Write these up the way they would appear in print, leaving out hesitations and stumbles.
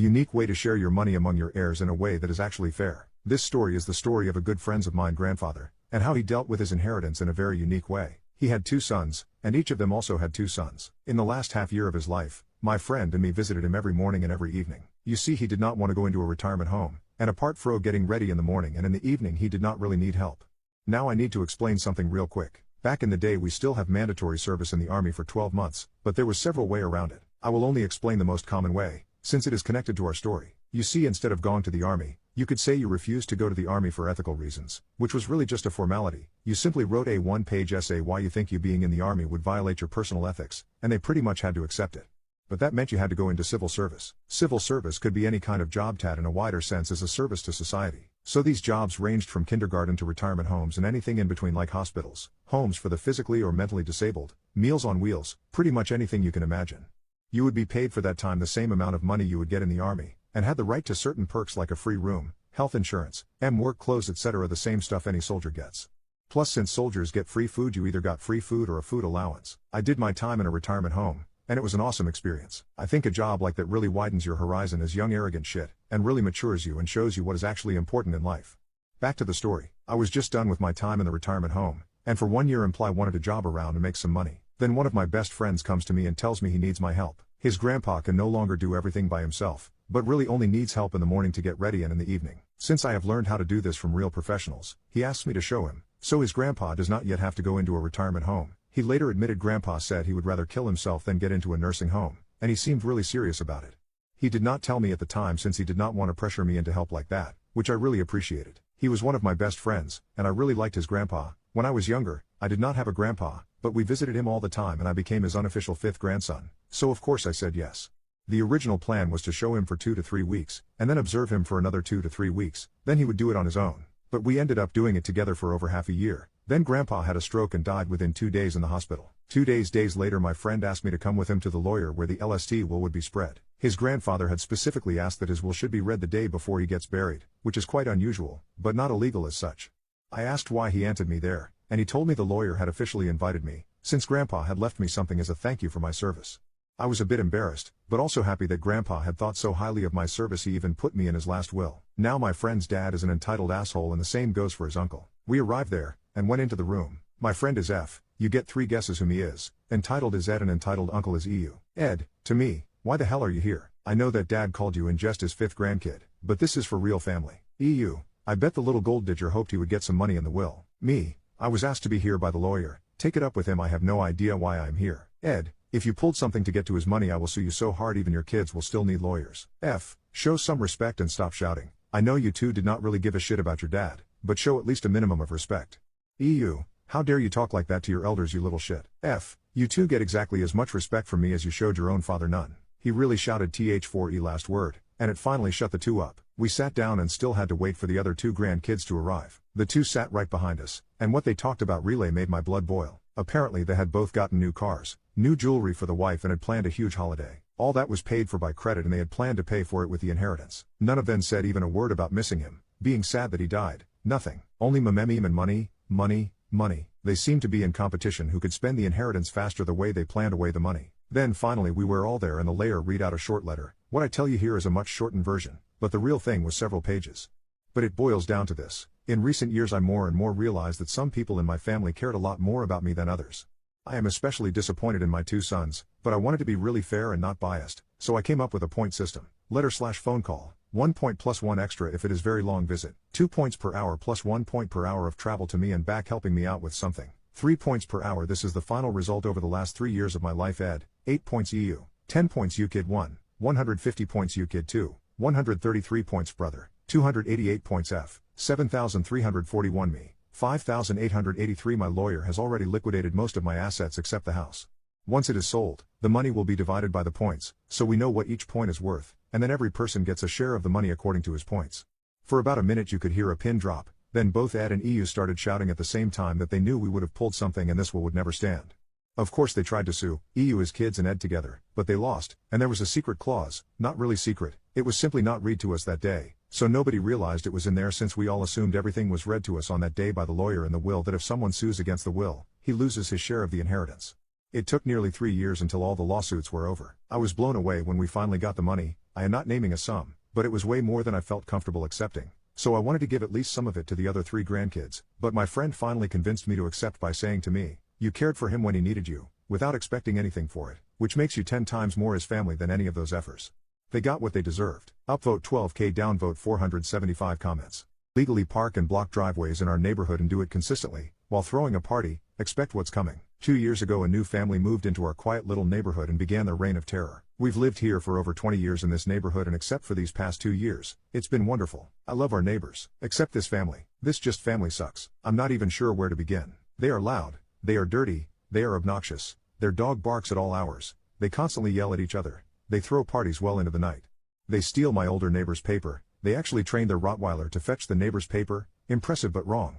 Unique way to share your money among your heirs in a way that is actually fair. This story is the story of a good friend of mine grandfather, and how he dealt with his inheritance in a very unique way. He had 2 sons, and each of them also had 2 sons. In the last half year of his life, my friend and me visited him every morning and every evening. You see, he did not want to go into a retirement home, and apart from getting ready in the morning and in the evening, he did not really need help. Now I need to explain something real quick. Back in the day, we still have mandatory service in the army for 12 months, but there was several ways around it. I will only explain the most common way, since it is connected to our story. You see, instead of going to the army, you could say you refused to go to the army for ethical reasons, which was really just a formality. You simply wrote a 1-page essay why you think you being in the army would violate your personal ethics, and they pretty much had to accept it. But that meant you had to go into civil service. Civil service could be any kind of job, in a wider sense as a service to society. So these jobs ranged from kindergarten to retirement homes and anything in between, like hospitals, homes for the physically or mentally disabled, Meals on Wheels, pretty much anything you can imagine. You would be paid for that time the same amount of money you would get in the army, and had the right to certain perks like a free room, health insurance, work clothes, etc., the same stuff any soldier gets. Plus, since soldiers get free food, you either got free food or a food allowance. I did my time in a retirement home, and it was an awesome experience. I think a job like that really widens your horizon as young arrogant shit, and really matures you and shows you what is actually important in life. Back to the story. I was just done with my time in the retirement home, and for 1 year I wanted a job around to make some money. Then one of my best friends comes to me and tells me he needs my help. His grandpa can no longer do everything by himself, but really only needs help in the morning to get ready and in the evening. Since I have learned how to do this from real professionals, he asks me to show him. So his grandpa does not yet have to go into a retirement home. He later admitted grandpa said he would rather kill himself than get into a nursing home, and he seemed really serious about it. He did not tell me at the time since he did not want to pressure me into help like that, which I really appreciated. He was one of my best friends, and I really liked his grandpa. When I was younger, I did not have a grandpa, but we visited him all the time and I became his unofficial 5th grandson, so of course I said yes. The original plan was to show him for 2 to 3 weeks, and then observe him for another 2 to 3 weeks, then he would do it on his own. But we ended up doing it together for over half a year. Then grandpa had a stroke and died within 2 days in the hospital. 2 days later my friend asked me to come with him to the lawyer where the LST will would be spread. His grandfather had specifically asked that his will should be read the day before he gets buried, which is quite unusual, but not illegal as such. I asked why he entered me there, and he told me the lawyer had officially invited me, since grandpa had left me something as a thank you for my service. I was a bit embarrassed, but also happy that grandpa had thought so highly of my service he even put me in his last will. Now my friend's dad is an entitled asshole, and the same goes for his uncle. We arrived there, and went into the room. My friend is F. You get 3 guesses whom he is. Entitled is Ed and entitled uncle is EU. Ed, to me, why the hell are you here? I know that dad called you in jest his 5th grandkid, but this is for real family. EU, I bet the little gold digger hoped he would get some money in the will. Me, I was asked to be here by the lawyer. Take it up with him, I have no idea why I'm here. Ed, if you pulled something to get to his money I will sue you so hard even your kids will still need lawyers. F, show some respect and stop shouting. I know you two did not really give a shit about your dad, but show at least a minimum of respect. EU, how dare you talk like that to your elders, you little shit. F, you two get exactly as much respect from me as you showed your own father, none. He really shouted th4e last word, and it finally shut the two up. We sat down and still had to wait for the other 2 grandkids to arrive. The 2 sat right behind us, and what they talked about really made my blood boil. Apparently they had both gotten new cars, new jewelry for the wife, and had planned a huge holiday. All that was paid for by credit, and they had planned to pay for it with the inheritance. None of them said even a word about missing him, being sad that he died. Nothing. Only memem and money, money, money. They seemed to be in competition who could spend the inheritance faster the way they planned away the money. Then finally we were all there and the lawyer read out a short letter. What I tell you here is a much shortened version, but the real thing was several pages. But it boils down to this. In recent years I more and more realized that some people in my family cared a lot more about me than others. I am especially disappointed in my 2 sons, but I wanted to be really fair and not biased, so I came up with a point system. Letter/phone call, 1 point plus 1 extra if it is very long visit, 2 points per hour plus 1 point per hour of travel to me and back helping me out with something, 3 points per hour. This is the final result over the last 3 years of my life. Ed, 8 points EU, 10 points you kid 1, 150 points you kid 2, 133 points brother, 288 points F, 7,341 me, 5,883. My lawyer has already liquidated most of my assets except the house. Once it is sold, the money will be divided by the points, so we know what each point is worth, and then every person gets a share of the money according to his points. For about a minute you could hear a pin drop, then both Ed and EU started shouting at the same time that they knew we would have pulled something and this will would never stand. Of course they tried to sue, EU his kids and Ed together, but they lost, and there was a secret clause, not really secret, it was simply not read to us that day, so nobody realized it was in there since we all assumed everything was read to us on that day by the lawyer in the will that if someone sues against the will, he loses his share of the inheritance. It took nearly 3 years until all the lawsuits were over. I was blown away when we finally got the money. I am not naming a sum, but it was way more than I felt comfortable accepting. So I wanted to give at least some of it to the other 3 grandkids, but my friend finally convinced me to accept by saying to me, "You cared for him when he needed you, without expecting anything for it, which makes you 10 times more his family than any of those efforts." They got what they deserved. Upvote 12K, downvote 475 comments. Legally park and block driveways in our neighborhood and do it consistently. While throwing a party, expect what's coming. 2 years ago a new family moved into our quiet little neighborhood and began their reign of terror. We've lived here for over 20 years in this neighborhood, and except for these past 2 years, it's been wonderful. I love our neighbors. Except this family. This just family sucks. I'm not even sure where to begin. They are loud. They are dirty. They are obnoxious. Their dog barks at all hours. They constantly yell at each other. They throw parties well into the night. They steal my older neighbor's paper. They actually trained their Rottweiler to fetch the neighbor's paper. Impressive but wrong.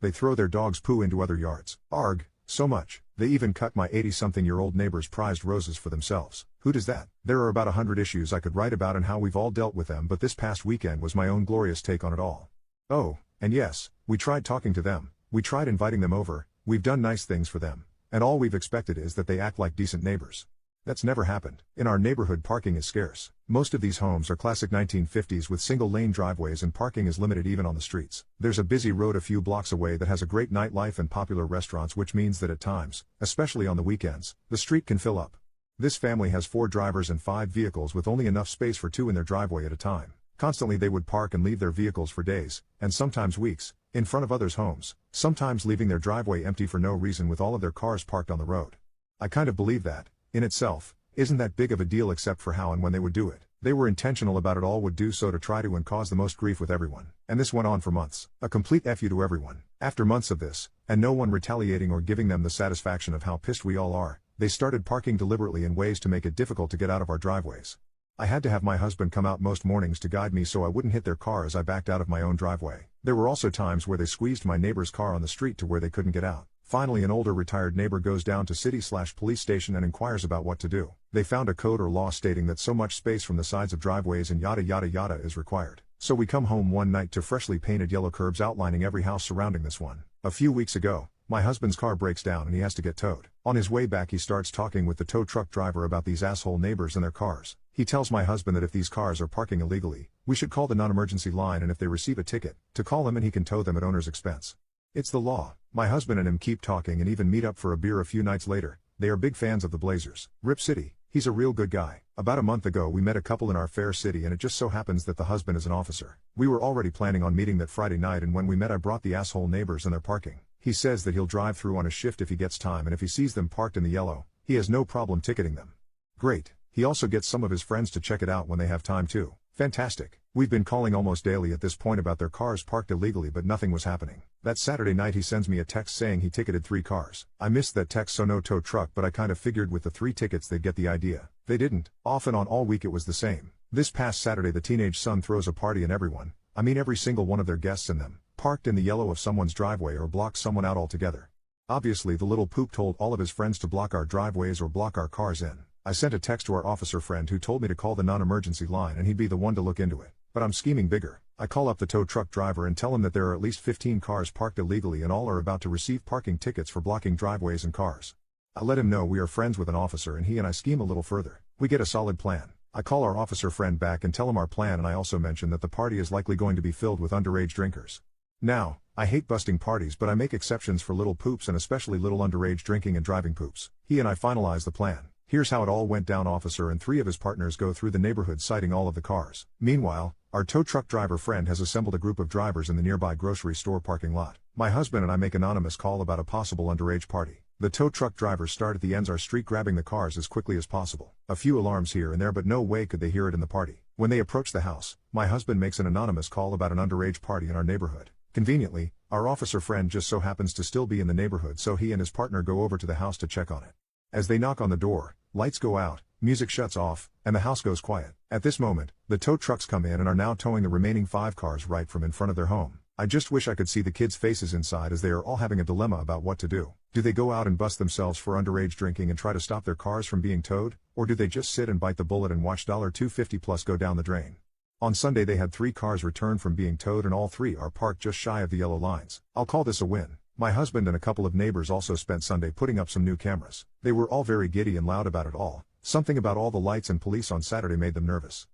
They throw their dog's poo into other yards. Arg, so much. They even cut my 80-something-year-old neighbor's prized roses for themselves. Who does that? There are about 100 issues I could write about and how we've all dealt with them, but this past weekend was my own glorious take on it all. Oh, and yes, we tried talking to them. We tried inviting them over. We've done nice things for them. And all we've expected is that they act like decent neighbors. That's never happened. In our neighborhood, parking is scarce. Most of these homes are classic 1950s with single-lane driveways, and parking is limited even on the streets. There's a busy road a few blocks away that has a great nightlife and popular restaurants, which means that at times, especially on the weekends, the street can fill up. This family has 4 drivers and 5 vehicles with only enough space for 2 in their driveway at a time. Constantly they would park and leave their vehicles for days, and sometimes weeks, in front of others' homes, sometimes leaving their driveway empty for no reason with all of their cars parked on the road. I kind of believe that, in itself, isn't that big of a deal except for how and when they would do it. They were intentional about it all, would do so to try to and cause the most grief with everyone. And this went on for months. A complete F you to everyone. After months of this, and no one retaliating or giving them the satisfaction of how pissed we all are, they started parking deliberately in ways to make it difficult to get out of our driveways. I had to have my husband come out most mornings to guide me so I wouldn't hit their car as I backed out of my own driveway. There were also times where they squeezed my neighbor's car on the street to where they couldn't get out. Finally, an older retired neighbor goes down to city/police station and inquires about what to do. They found a code or law stating that so much space from the sides of driveways and yada yada yada is required. So we come home one night to freshly painted yellow curbs outlining every house surrounding this one. A few weeks ago, my husband's car breaks down and he has to get towed. On his way back he starts talking with the tow truck driver about these asshole neighbors and their cars. He tells my husband that if these cars are parking illegally, we should call the non-emergency line, and if they receive a ticket, to call him and he can tow them at owner's expense. It's the law. My husband and him keep talking and even meet up for a beer a few nights later. They are big fans of the Blazers. Rip City. He's a real good guy. About a month ago we met a couple in our fair city, and it just so happens that the husband is an officer. We were already planning on meeting that Friday night, and when we met I brought the asshole neighbors and their parking. He says that he'll drive through on a shift if he gets time, and if he sees them parked in the yellow, he has no problem ticketing them. Great. He also gets some of his friends to check it out when they have time too. Fantastic. We've been calling almost daily at this point about their cars parked illegally, but nothing was happening. That Saturday night he sends me a text saying he ticketed 3 cars. I missed that text, so no tow truck, but I kind of figured with the 3 tickets they'd get the idea. They didn't. Off and on all week it was the same. This past Saturday the teenage son throws a party and everyone, I mean every single one of their guests in them, parked in the yellow of someone's driveway or blocked someone out altogether. Obviously the little poop told all of his friends to block our driveways or block our cars in. I sent a text to our officer friend who told me to call the non-emergency line and he'd be the one to look into it. But I'm scheming bigger. I call up the tow truck driver and tell him that there are at least 15 cars parked illegally and all are about to receive parking tickets for blocking driveways and cars. I let him know we are friends with an officer, and he and I scheme a little further. We get a solid plan. I call our officer friend back and tell him our plan, and I also mention that the party is likely going to be filled with underage drinkers. Now, I hate busting parties, but I make exceptions for little poops and especially little underage drinking and driving poops. He and I finalize the plan. Here's how it all went down. Officer and 3 of his partners go through the neighborhood citing all of the cars. Meanwhile, our tow truck driver friend has assembled a group of drivers in the nearby grocery store parking lot. My husband and I make an anonymous call about a possible underage party. The tow truck drivers start at the ends of our street grabbing the cars as quickly as possible. A few alarms here and there, but no way could they hear it in the party. When they approach the house, my husband makes an anonymous call about an underage party in our neighborhood. Conveniently, our officer friend just so happens to still be in the neighborhood, so he and his partner go over to the house to check on it. As they knock on the door, lights go out, music shuts off, and the house goes quiet. At this moment, the tow trucks come in and are now towing the remaining 5 cars right from in front of their home. I just wish I could see the kids' faces inside as they are all having a dilemma about what to do. Do they go out and bust themselves for underage drinking and try to stop their cars from being towed, or do they just sit and bite the bullet and watch $250 plus go down the drain? On Sunday they had 3 cars returned from being towed and all 3 are parked just shy of the yellow lines. I'll call this a win. My husband and a couple of neighbors also spent Sunday putting up some new cameras. They were all very giddy and loud about it all. Something about all the lights and police on Saturday made them nervous.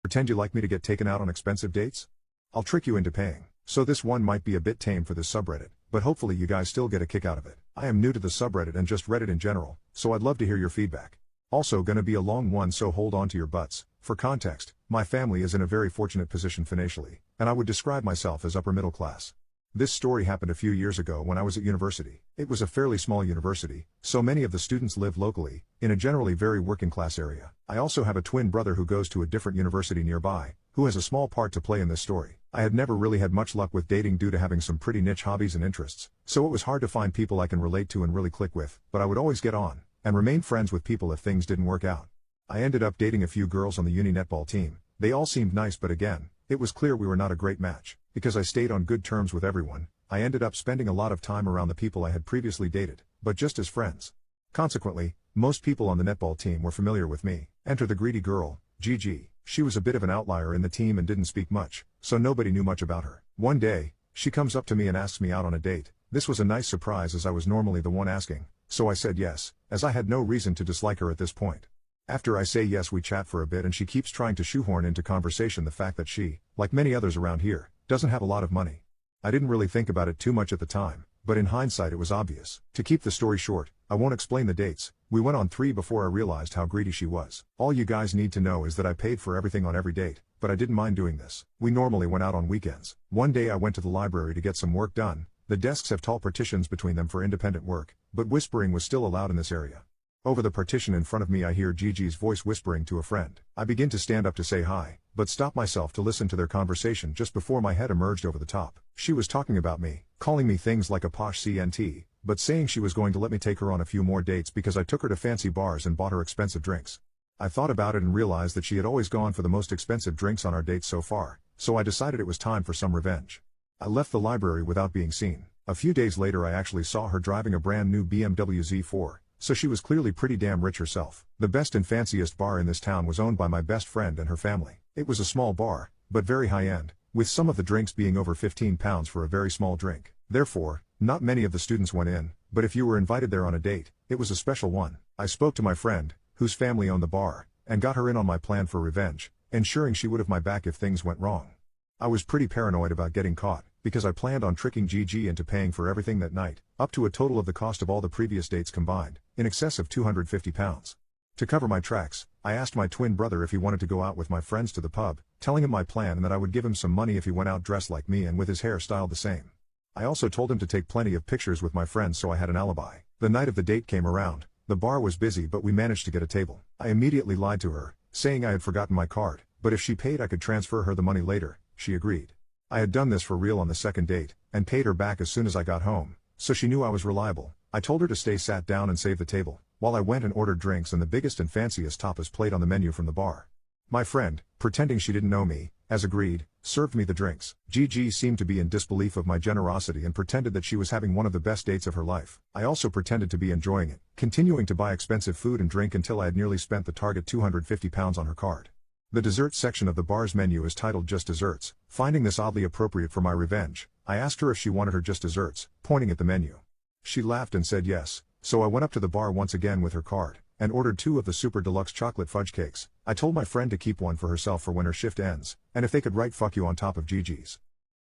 Pretend you like me to get taken out on expensive dates? I'll trick you into paying. So this one might be a bit tame for this subreddit, but hopefully you guys still get a kick out of it. I am new to the subreddit and just Reddit in general, so I'd love to hear your feedback. Also gonna be a long one, so hold on to your butts. For context, my family is in a very fortunate position financially, and I would describe myself as upper middle class. This story happened a few years ago when I was at university. It was a fairly small university, so many of the students lived locally, in a generally very working class area. I also have a twin brother who goes to a different university nearby, who has a small part to play in this story. I had never really had much luck with dating due to having some pretty niche hobbies and interests, so it was hard to find people I can relate to and really click with, but I would always get on, and remain friends with people if things didn't work out. I ended up dating a few girls on the uni netball team. They all seemed nice, but again, it was clear we were not a great match. Because I stayed on good terms with everyone, I ended up spending a lot of time around the people I had previously dated, but just as friends. Consequently, most people on the netball team were familiar with me. Enter the greedy girl, Gigi. She was a bit of an outlier in the team and didn't speak much, so nobody knew much about her. One day, she comes up to me and asks me out on a date. This was a nice surprise as I was normally the one asking, so I said yes, as I had no reason to dislike her at this point. After I say yes, we chat for a bit and she keeps trying to shoehorn into conversation the fact that she, like many others around here, doesn't have a lot of money. I didn't really think about it too much at the time, but in hindsight it was obvious. To keep the story short, I won't explain the dates. We went on 3 before I realized how greedy she was. All you guys need to know is that I paid for everything on every date, but I didn't mind doing this. We normally went out on weekends. One day I went to the library to get some work done. The desks have tall partitions between them for independent work, but whispering was still allowed in this area. Over the partition in front of me I hear Gigi's voice whispering to a friend. I begin to stand up to say hi, but stop myself to listen to their conversation just before my head emerged over the top. She was talking about me, calling me things like a posh CNT, but saying she was going to let me take her on a few more dates because I took her to fancy bars and bought her expensive drinks. I thought about it and realized that she had always gone for the most expensive drinks on our dates so far, so I decided it was time for some revenge. I left the library without being seen. A few days later I actually saw her driving a brand new BMW Z4. So she was clearly pretty damn rich herself. The best and fanciest bar in this town was owned by my best friend and her family. It was a small bar, but very high-end, with some of the drinks being over £15 for a very small drink. Therefore, not many of the students went in, but if you were invited there on a date, it was a special one. I spoke to my friend, whose family owned the bar, and got her in on my plan for revenge, ensuring she would have my back if things went wrong. I was pretty paranoid about getting caught, because I planned on tricking Gigi into paying for everything that night, up to a total of the cost of all the previous dates combined, in excess of £250. To cover my tracks, I asked my twin brother if he wanted to go out with my friends to the pub, telling him my plan and that I would give him some money if he went out dressed like me and with his hair styled the same. I also told him to take plenty of pictures with my friends so I had an alibi. The night of the date came around. The bar was busy but we managed to get a table. I immediately lied to her, saying I had forgotten my card, but if she paid I could transfer her the money later. She agreed. I had done this for real on the second date, and paid her back as soon as I got home, so she knew I was reliable. I told her to stay sat down and save the table, while I went and ordered drinks and the biggest and fanciest tapas plate on the menu from the bar. My friend, pretending she didn't know me, as agreed, served me the drinks. Gigi seemed to be in disbelief of my generosity and pretended that she was having one of the best dates of her life. I also pretended to be enjoying it, continuing to buy expensive food and drink until I had nearly spent the target £250 on her card. The dessert section of the bar's menu is titled Just Desserts. Finding this oddly appropriate for my revenge, I asked her if she wanted her just desserts, pointing at the menu. She laughed and said yes, so I went up to the bar once again with her card, and ordered 2 of the super deluxe chocolate fudge cakes. I told my friend to keep one for herself for when her shift ends, and if they could write "fuck you" on top of Gigi's.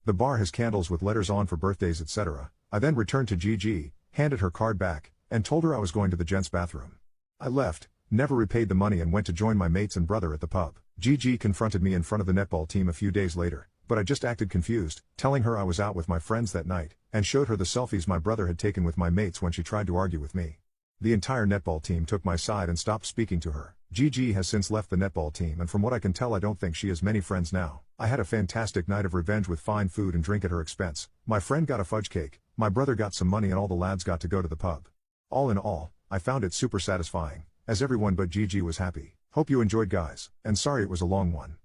The bar has candles with letters on for birthdays, etc. I then returned to Gigi, handed her card back, and told her I was going to the gents' bathroom. I left, never repaid the money and went to join my mates and brother at the pub. Gigi confronted me in front of the netball team a few days later, but I just acted confused, telling her I was out with my friends that night, and showed her the selfies my brother had taken with my mates when she tried to argue with me. The entire netball team took my side and stopped speaking to her. Gigi has since left the netball team and from what I can tell I don't think she has many friends now. I had a fantastic night of revenge with fine food and drink at her expense. My friend got a fudge cake, my brother got some money and all the lads got to go to the pub. All in all, I found it super satisfying, as everyone but Gigi was happy. Hope you enjoyed guys, and sorry it was a long one.